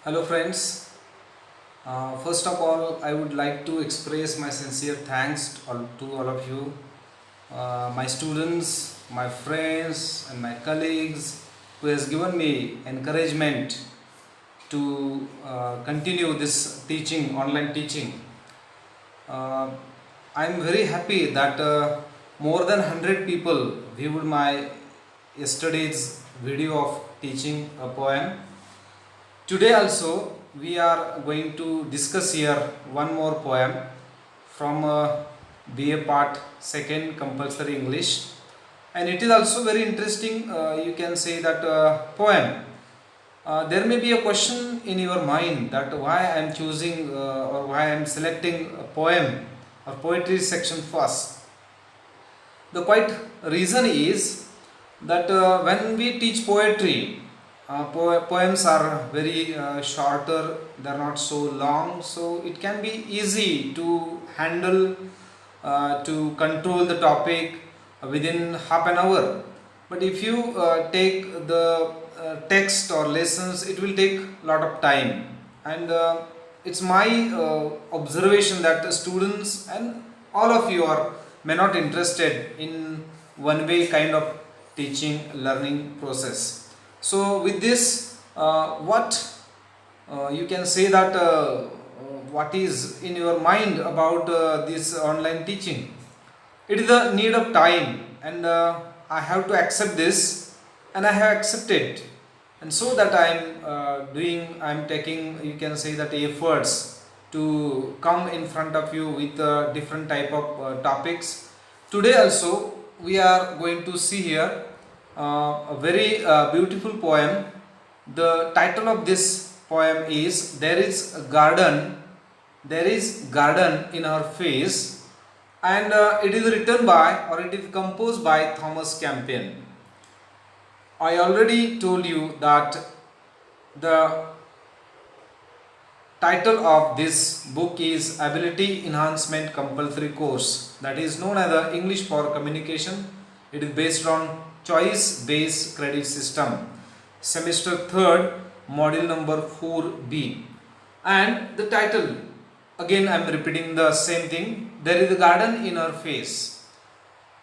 Hello friends. First of all, I would like to express my sincere thanks to all of you, my students, my friends and my colleagues who has given me encouragement to continue this teaching, online teaching. Uh, I am very happy that more than 100 people viewed my yesterday's video of teaching a poem. Today also we are going to discuss here one more poem from BA Part 2nd Compulsory English, and it is also very interesting. You can say that poem. There may be a question in your mind that why I am choosing or why I am selecting a poem or poetry section first. The quite reason is that when we teach poetry, poems are very shorter, they are not so long, so it can be easy to handle, to control the topic within half an hour. But if you take the text or lessons, it will take a lot of time. And it's my observation that the students and all of you are may not interested in one way kind of teaching learning process. So with this, what you can say that what is in your mind about this online teaching? It is the need of time, and I have to accept this, and I have accepted, and so that I am taking, you can say that, efforts to come in front of you with different type of topics. Today also we are going to see here a very beautiful poem. The title of this poem is There is garden in our face, and it is written by, or it is composed by, Thomas Campion. I already told you that the title of this book is Ability Enhancement Compulsory Course, that is known as the English for Communication. It is based on choice based credit system, semester 3rd, module number 4B. And the title, again I am repeating the same thing, There is a garden in our face.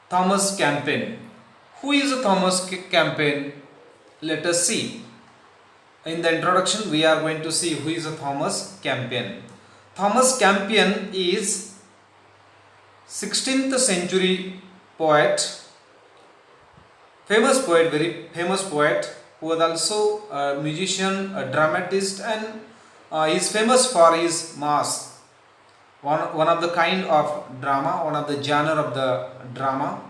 Thomas Campion. Who is Thomas Campion? Let us see. In the introduction we are going to see who is Thomas Campion. Thomas Campion is 16th century poet, very famous poet, who was also a musician, a dramatist, and he is famous for his mass, one of the kind of drama, one of the genre of the drama.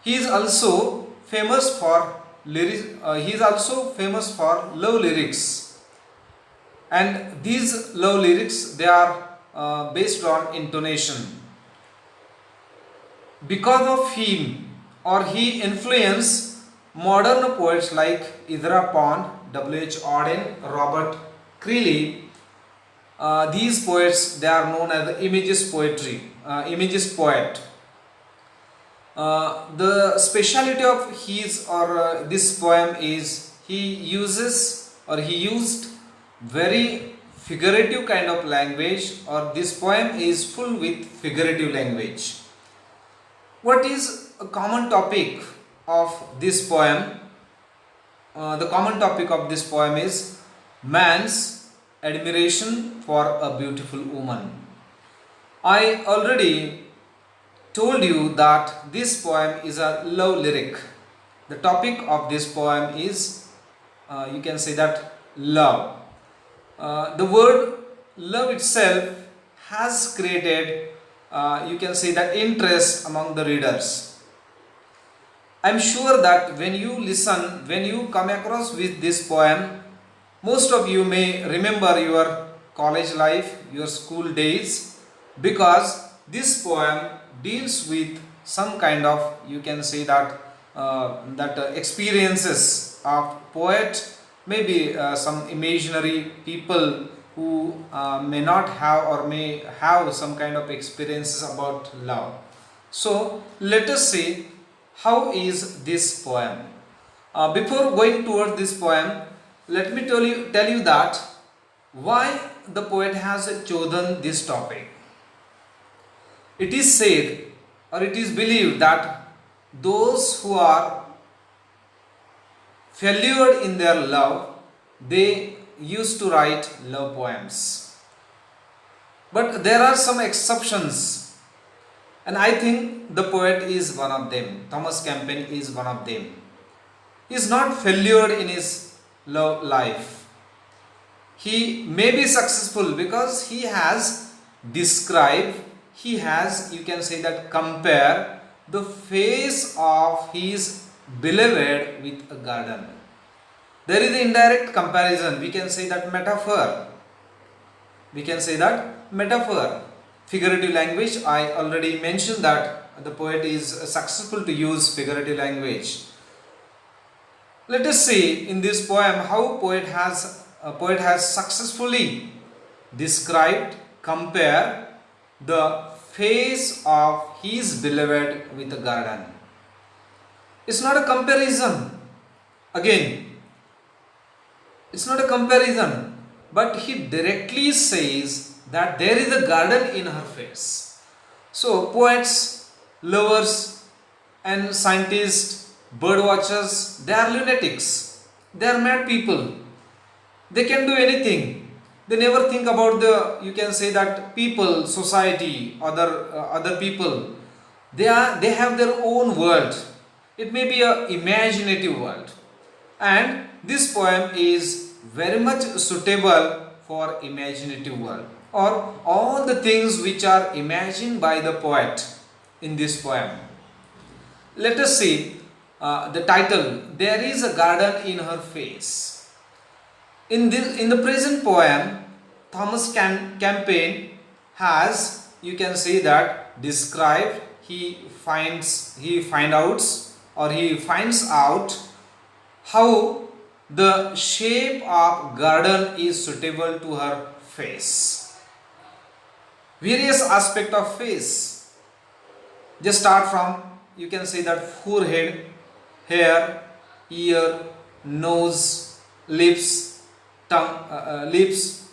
He is also famous for he is also famous for love lyrics, and these love lyrics, they are based on intonation. Because of him, or he influenced modern poets like Ezra Pound, W.H. Auden, Robert Creeley. These poets, they are known as the imagist poet. The speciality of his or this poem is he used very figurative kind of language, or this poem is full with figurative language. What is a common topic of this poem? The common topic of this poem is man's admiration for a beautiful woman. I already told you that this poem is a love lyric. The topic of this poem is, you can say that, love. The word love itself has created, you can say that, interest among the readers. I am sure that when you listen, when you come across with this poem, most of you may remember your college life, your school days, because this poem deals with some kind of, you can say that, experiences of poet, maybe some imaginary people who may not have or may have some kind of experiences about love. So let us see how is this poem. Before going towards this poem, let me tell you that Why the poet has chosen this topic? It is said or it is believed that those who are failure in their love, they used to write love poems. But there are some exceptions, and I think the poet is one of them. Thomas Campbell is one of them. He is not failure in his love life. He may be successful because he has described, he has, you can say that, compare the face of his beloved with a garden. There is an indirect comparison. We can say that metaphor. We can say that metaphor. Figurative language. I already mentioned that the poet is successful to use figurative language. Let us see in this poem how poet has successfully described, compare the face of his beloved with the garden. It's not a comparison. Again, it's not a comparison, but he directly says that there is a garden in her face. So poets, lovers and scientists, bird watchers, they are lunatics. They are mad people. They can do anything. They never think about the, you can say that, people, society, other people. They have their own world. It may be a imaginative world. And this poem is very much suitable for imaginative world, or all the things which are imagined by the poet in this poem. Let us see the title, There is a Garden in Her Face. In the present poem, Thomas Campbell has, you can say that, described, he finds out how the shape of garden is suitable to her face. Various aspect of face. Just start from, you can say that, forehead, hair, ear, nose, lips, tongue, lips,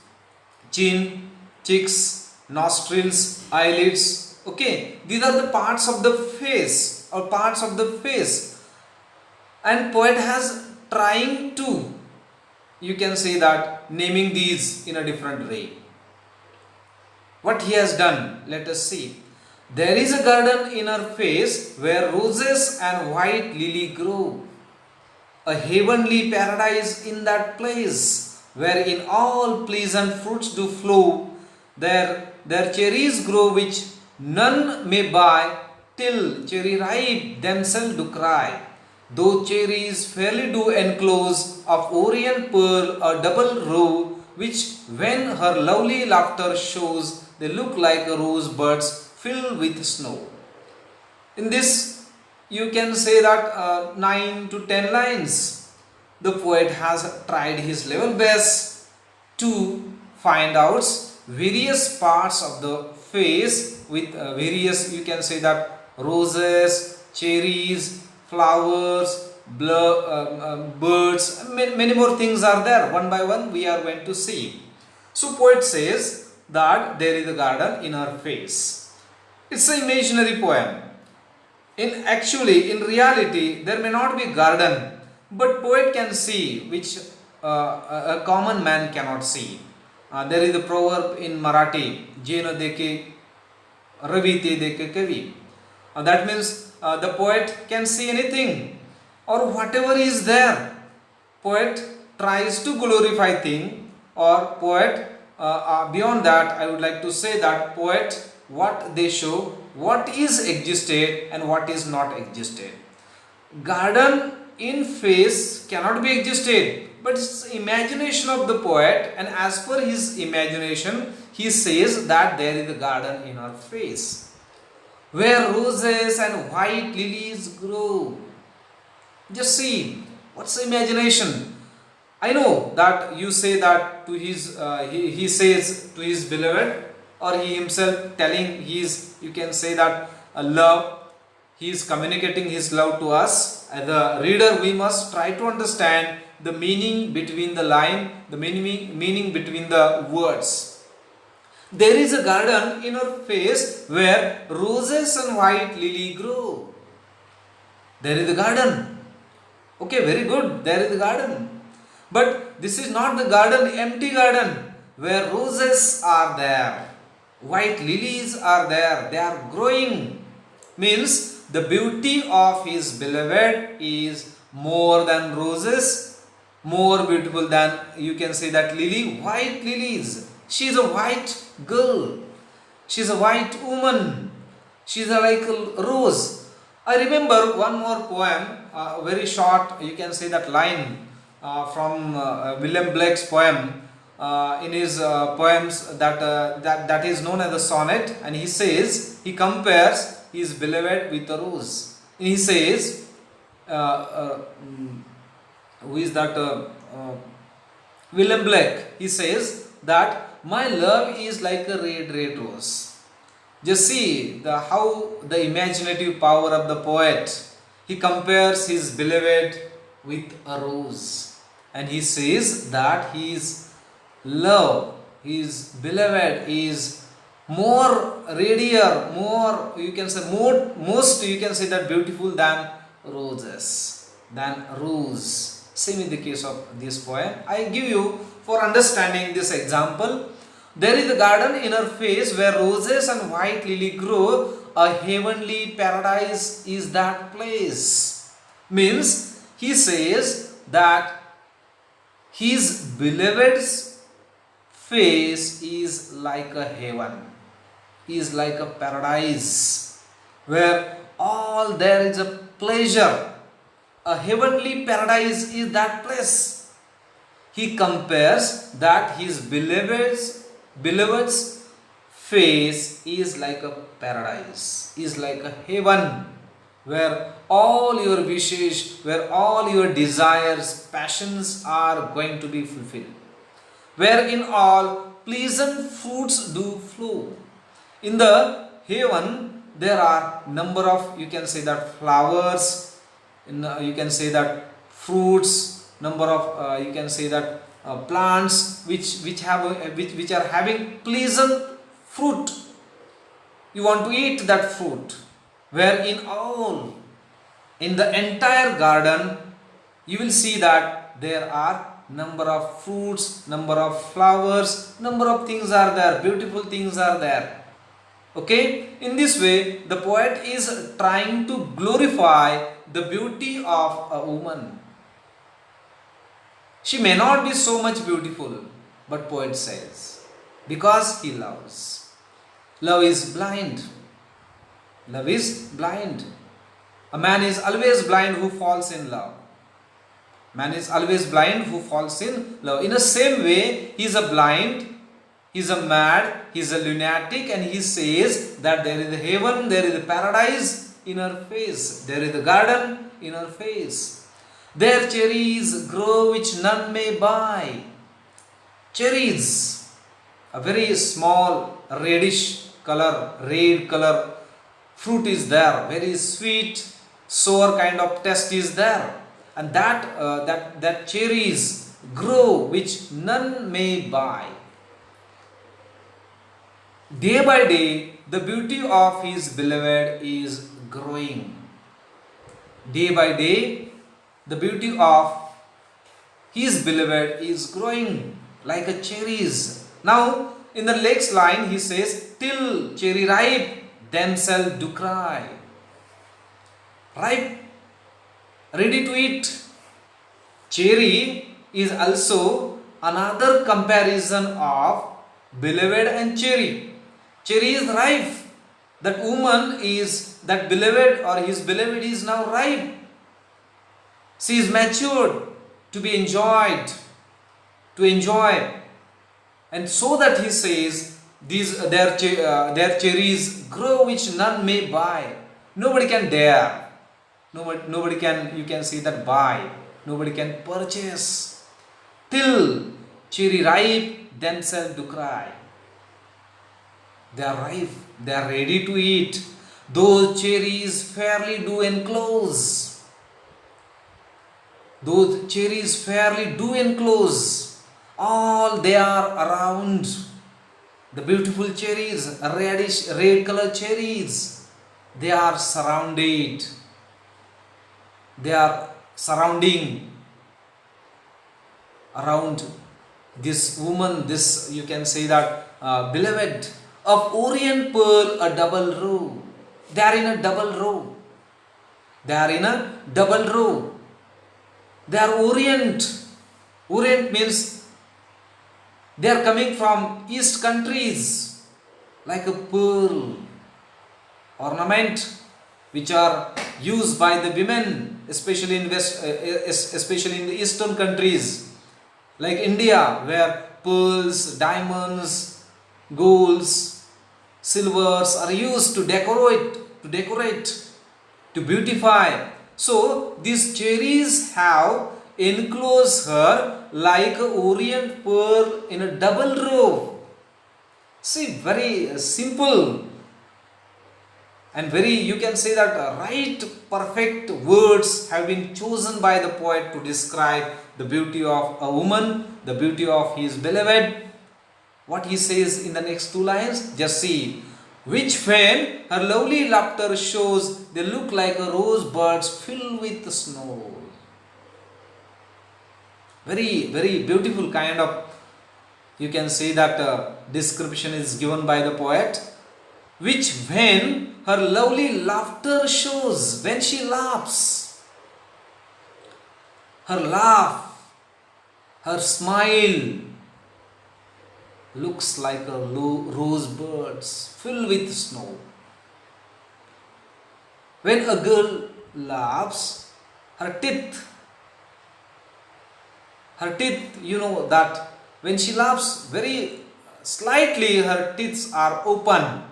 chin, cheeks, nostrils, eyelids. Okay, these are the parts of the face, or parts of the face, and poet has trying to, you can say that, naming these in a different way. What he has done, let us see. There is a garden in her face where roses and white lily grow. A heavenly paradise in that place, wherein all pleasant fruits do flow. There cherries grow which none may buy, till cherry ripe themselves do cry. Though cherries fairly do enclose of orient pearl a double row, which when her lovely laughter shows, they look like rosebuds filled with snow. In this, you can say that 9 to 10 lines, the poet has tried his level best to find out various parts of the face with various, you can say that, roses, cherries, flowers, birds, many more things are there. One by one we are going to see. So poet says that there is a garden in her face. It's an imaginary poem. In reality, there may not be garden, but poet can see which a common man cannot see. There is a proverb in Marathi, Jeno deke Ravi te deke kavi. That means the poet can see anything or whatever is there. Poet tries to glorify thing, or poet beyond that, I would like to say that poet, what they show, what is existed and what is not existed. Garden in face cannot be existed, but it's imagination of the poet, and as per his imagination, he says that there is a garden in her face, where roses and white lilies grow. Just see, what's imagination? I know that you say that to his, he says to his beloved, or he himself telling his, you can say that, love, he is communicating his love to us. As a reader, we must try to understand the meaning between the line, the meaning between the words. There is a garden in our face where roses and white lily grow. There is a garden. Okay, very good. There is a garden. But this is not the garden, empty garden, where roses are there, white lilies are there, they are growing. Means the beauty of his beloved is more than roses, more beautiful than, you can say, that lily, white lilies. She is a white girl, she is a white woman, she is like a rose. I remember one more poem, very short, you can say that line from William Blake's poem. In his poems that is known as the sonnet, and he says, he compares his beloved with a rose. And he says, who is that? William Blake. He says that my love is like a red rose. Just see how the imaginative power of the poet. He compares his beloved with a rose, and he says that his love, his beloved, is more radier, more, you can say, most, you can say, that beautiful than roses, than rose. Same in the case of this poem. I give you for understanding this example. There is a garden in her face where roses and white lily grow. A heavenly paradise is that place. Means he says that his beloved's face is like a heaven, is like a paradise, where all there is a pleasure. A heavenly paradise is that place. He compares that his beloved's face is like a paradise, is like a heaven, where all your wishes, where all your desires, passions are going to be fulfilled, wherein all pleasant fruits do flow. In the heaven, there are number of, you can say, that flowers, you can say that fruits, number of, you can say that plants which are having pleasant fruit. You want to eat that fruit, where in the entire garden you will see that there are number of fruits, number of flowers, number of things are there, beautiful things are there. Okay, in this way the poet is trying to glorify the beauty of a woman. She may not be so much beautiful, but poet says, because he loves. Love is blind. Love is blind. A man is always blind who falls in love. Man is always blind who falls in love. In the same way, he is a blind, he is a mad, he is a lunatic, and he says that there is a heaven, there is a paradise in her face, there is a garden in her face. There cherries grow which none may buy. Cherries, a very small reddish color, red color fruit is there, very sweet, sour kind of taste is there, and that cherries grow which none may buy. Day by day, the beauty of his beloved is growing. Day by day, the beauty of his beloved is growing like a cherries. Now, in the next line, he says, till cherry ripe, themselves do cry. Ripe, ready to eat. Cherry is also another comparison of beloved and cherry. Cherry is ripe. That woman is, that beloved or his beloved is now ripe. She is matured to be enjoyed, to enjoy. And so that he says, their cherries grow which none may buy. Nobody can dare. Nobody can, you can say that, buy. Nobody can purchase. Till cherry ripe, themselves do cry. They are ripe, they are ready to eat. Those cherries fairly do enclose. Those cherries fairly do enclose. All they are around. The beautiful cherries, reddish, red color cherries, they are surrounded. They are surrounding around this woman, this you can say that beloved of Orient pearl, a double row. They are in a double row. They are in a double row. They are Orient. Orient means they are coming from East countries, like a pearl ornament which are used by the women, especially in especially in the Eastern countries, like India, where pearls, diamonds, golds, silvers are used to decorate, to beautify. So these cherries have enclosed her like a orient pearl in a double row. See, very simple and very, you can say that right perfect words have been chosen by the poet to describe the beauty of a woman, the beauty of his beloved. What he says in the next two lines, just see. Which when her lovely laughter shows, they look like a rosebuds filled with snow. Very, very beautiful kind of, you can say that description is given by the poet. Which when her lovely laughter shows, when she laughs, her laugh, her smile looks like a rosebuds filled with snow. When a girl laughs, her teeth, you know that when she laughs very slightly, her teeth are open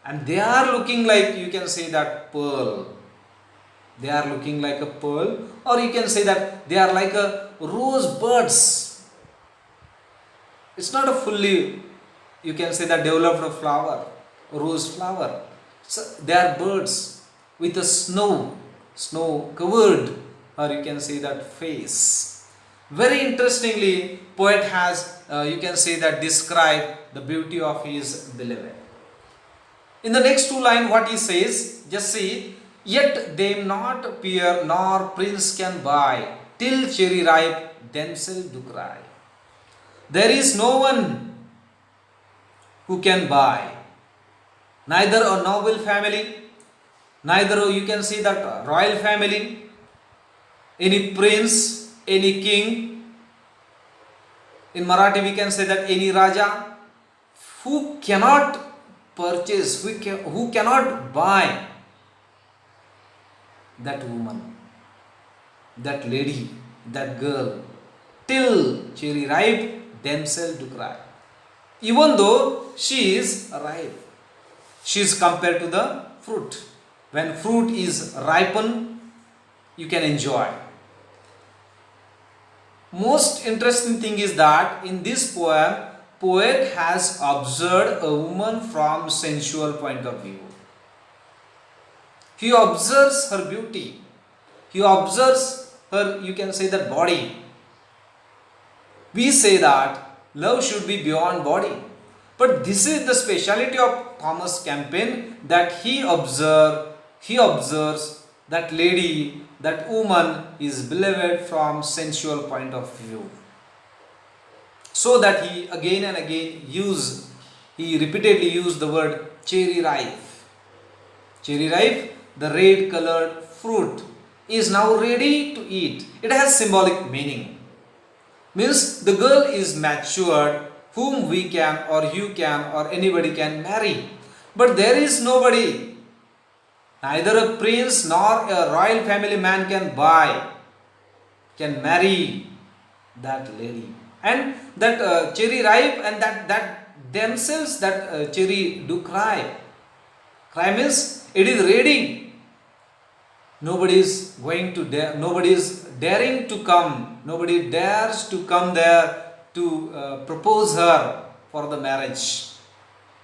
and they are looking like, you can say that pearl. They are looking like a pearl, or you can say that they are like a rosebuds. It's not a fully, you can say that developed flower, rose flower. So they are birds with a snow covered, or you can say that face. Very interestingly, poet has, you can say that described the beauty of his beloved. In the next two lines, what he says, just see, yet they not appear, nor prince can buy, till cherry ripe, themselves do cry. There is no one who can buy, neither a noble family, neither you can see that royal family, any prince, any king. In Marathi we can say that any Raja, who cannot purchase, who cannot buy that woman, that lady, that girl, till cherry ripe, themselves do cry. Even though she is ripe, she is compared to the fruit. When fruit is ripened, you can enjoy. Most interesting thing is that in this poem, poet has observed a woman from sensual point of view. He observes her beauty. He observes her, you can say that body. We say that love should be beyond body. But this is the speciality of Thomas Campion, that he observes that lady, that woman is beloved from sensual point of view. So that he again and again he repeatedly used the word cherry ripe. Cherry ripe, the red colored fruit, is now ready to eat. It has symbolic meaning. Means the girl is matured, whom we can or you can or anybody can marry. But there is nobody, neither a prince nor a royal family man can marry that lady. And that cherry ripe, and that themselves, that cherry do cry. Cry means it is ready. Nobody is daring to come. Nobody dares to come there to propose her for the marriage.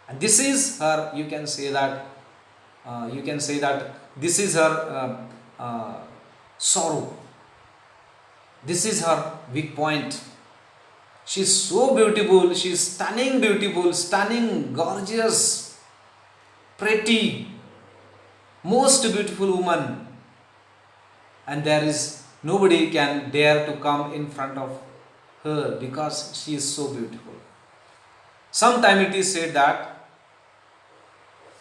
And this is her, you can say that this is her sorrow. This is her weak point. She's so beautiful, she's stunning, beautiful, stunning, gorgeous, pretty, most beautiful woman, and there is nobody can dare to come in front of her because she is so beautiful. Sometimes it is said that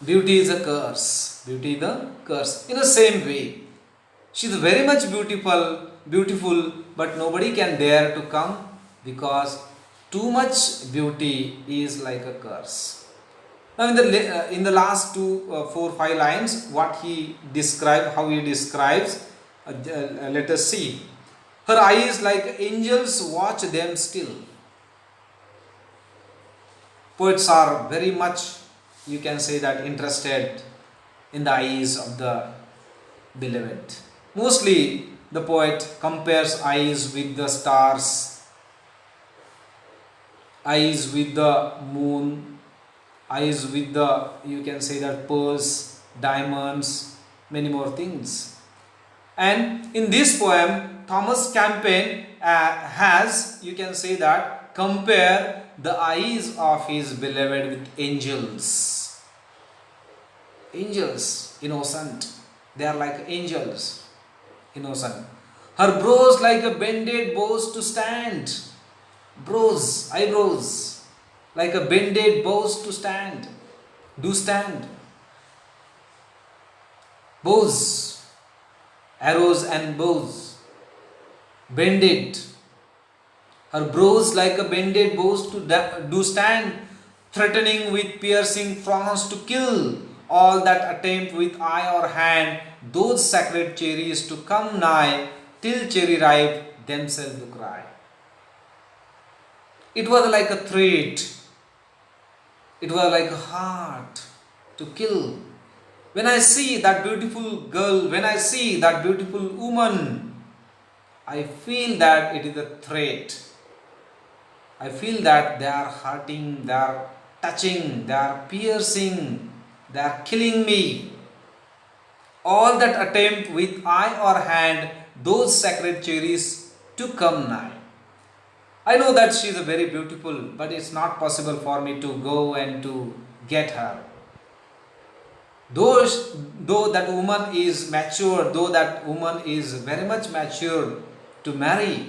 beauty is a curse. Beauty is a curse. In the same way, she is very much beautiful, but nobody can dare to come because too much beauty is like a curse. Now, in the last two, 4, 5 lines, what he described, how he describes, let us see. Her eyes like angels watch them still. Poets are very much, you can say that, interested in the eyes of the beloved. Mostly, the poet compares eyes with the stars, eyes with the moon, eyes with the, you can say that, pearls, diamonds, many more things. And in this poem, Thomas Campaign has, you can say that, compare the eyes of his beloved with angels. Angels, innocent. They are like angels, innocent. Her brows like a bended bows to stand. Brows, eyebrows, like a bended bows to stand. Do stand. Bows, arrows and bows, bended. Her brows like a bended bows to do stand, threatening with piercing frowns to kill all that attempt with eye or hand those sacred cherries to come nigh, till cherry ripe themselves to cry. It was like a threat. It was like a heart to kill. When I see that beautiful girl, when I see that beautiful woman, I feel that it is a threat. I feel that they are hurting, they are touching, they are piercing, they are killing me. All that attempt with eye or hand those sacred cherries to come nigh. I know that she is very beautiful, but it's not possible for me to go and to get her. Though that woman is mature, though that woman is very much mature to marry,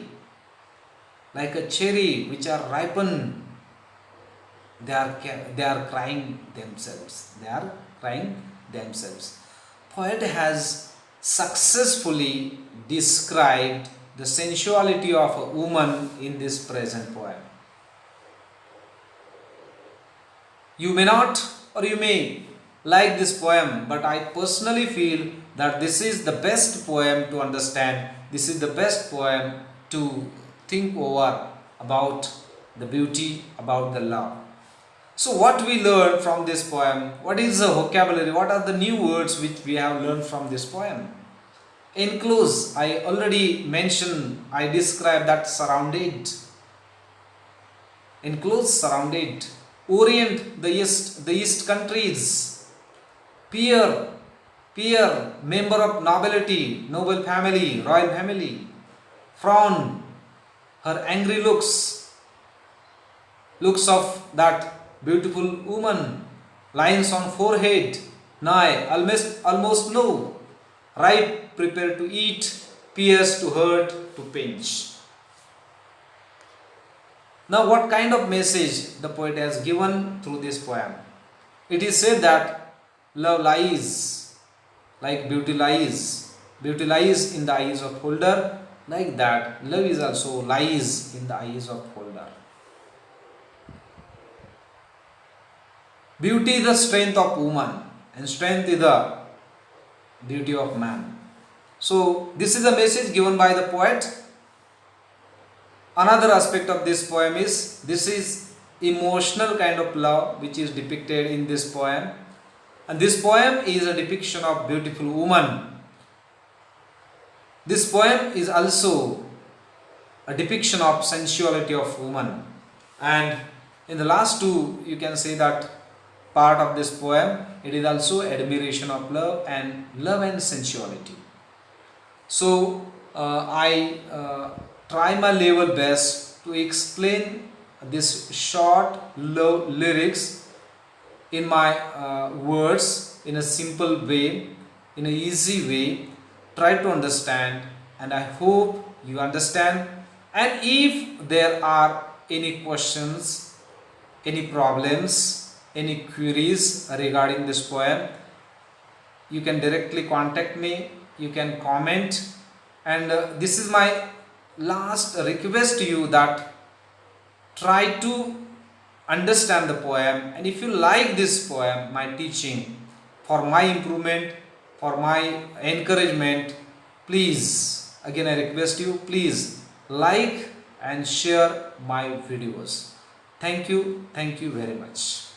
like a cherry which are ripened, they are crying themselves. They are crying themselves. Poet has successfully described the sensuality of a woman in this present poem. You may not or you may like this poem, but I personally feel that this is the best poem to understand. This is the best poem to think over about the beauty, about the love. So what we learn from this poem, what is the vocabulary, what are the new words which we have learned from this poem? Enclose, I already mentioned, I described that surrounded. Enclose, surrounded. Orient, the east countries. Peer, member of nobility, noble family, royal family. Frown, her angry looks of that beautiful woman, lines on forehead, nigh, almost no, ripe, prepared to eat, pierce to hurt, to pinch. Now, what kind of message the poet has given through this poem? It is said that love lies, like beauty lies. Beauty lies in the eyes of holder, like that love is also lies in the eyes of holder. Beauty is the strength of woman, and strength is the beauty of man. So, this is the message given by the poet. Another aspect of this poem is, this is emotional kind of love which is depicted in this poem. And this poem is a depiction of beautiful woman. This poem is also a depiction of sensuality of woman. And in the last two, you can say that part of this poem, it is also admiration of love and sensuality. So I try my level best to explain this short lyrics in my words in a simple way, in a easy way. Try to understand, and I hope you understand. And if there are any questions, any problems, any queries regarding this poem, you can directly contact me, you can comment. And this is my last request to you, that try to understand the poem, and if you like this poem, my teaching, for my improvement, for my encouragement, please, again I request you, please like and share my videos. Thank you very much.